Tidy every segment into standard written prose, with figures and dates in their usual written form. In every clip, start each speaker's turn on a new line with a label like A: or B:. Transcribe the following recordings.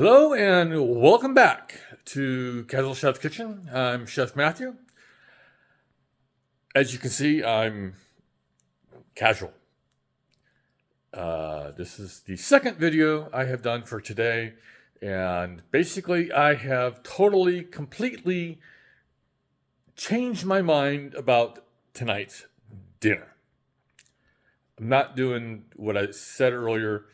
A: Hello and welcome back to Casual Chef's Kitchen. I'm Chef Matthew. As you can see, I'm casual. This is the second video I have done for today, and basically I have totally, completely changed my mind about tonight's dinner. I'm not doing what I said earlier.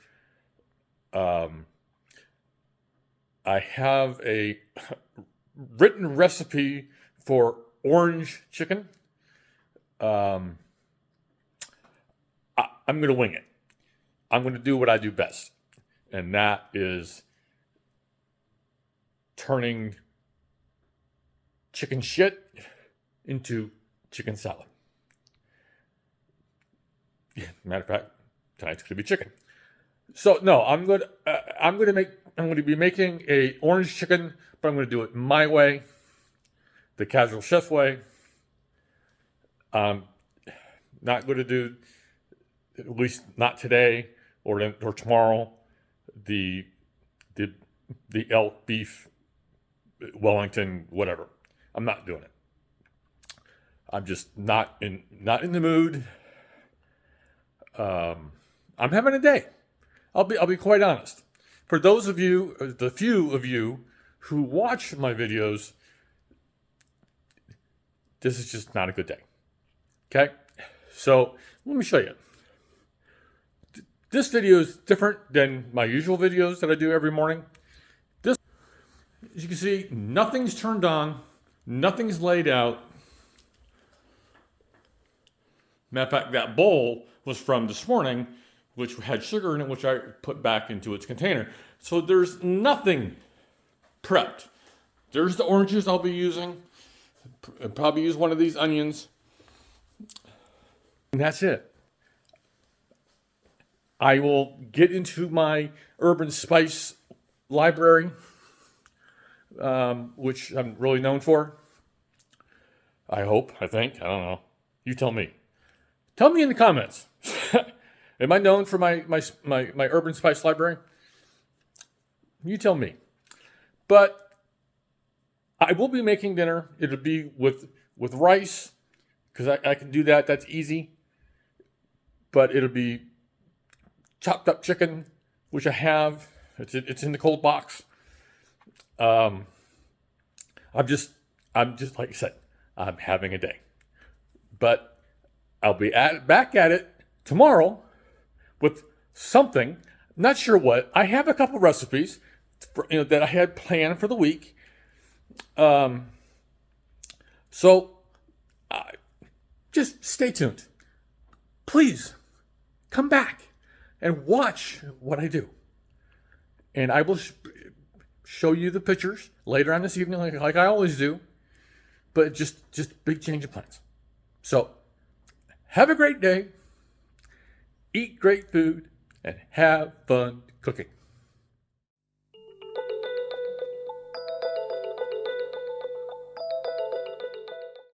A: I have a written recipe for orange chicken. I'm going to wing it. I'm going to do what I do best, and that is turning chicken shit into chicken salad. Matter of fact, tonight's going to be chicken. So no, I'm going to be making a orange chicken, but I'm going to do it my way, the casual chef way. I'm not going to do, at least not today or tomorrow, the elk, beef, Wellington, whatever. I'm not doing it. I'm just not in the mood. I'm having a day. I'll be quite honest. For those of you, the few of you who watch my videos, this is just not a good day. Okay? So, let me show you. This video is different than my usual videos that I do every morning. This, as you can see, nothing's turned on, nothing's laid out. Matter of fact, that bowl was from this morning, which had sugar in it, which I put back into its container. So there's nothing prepped. There's the oranges I'll be using. I'll probably use one of these onions. And that's it. I will get into my urban spice library, which I'm really known for. I think. I don't know. You tell me. Tell me in the comments. Am I known for my urban spice library? You tell me. But I will be making dinner. It'll be with rice, because I can do that. That's easy. But it'll be chopped up chicken, which I have. It's in the cold box. I'm just like I said, I'm having a day. But I'll be back at it tomorrow with something. Not sure what. I have a couple recipes that I had planned for the week. So just stay tuned. Please come back and watch what I do. And I will show you the pictures later on this evening, like I always do. But just big change of plans. So have a great day. Eat great food and have fun cooking.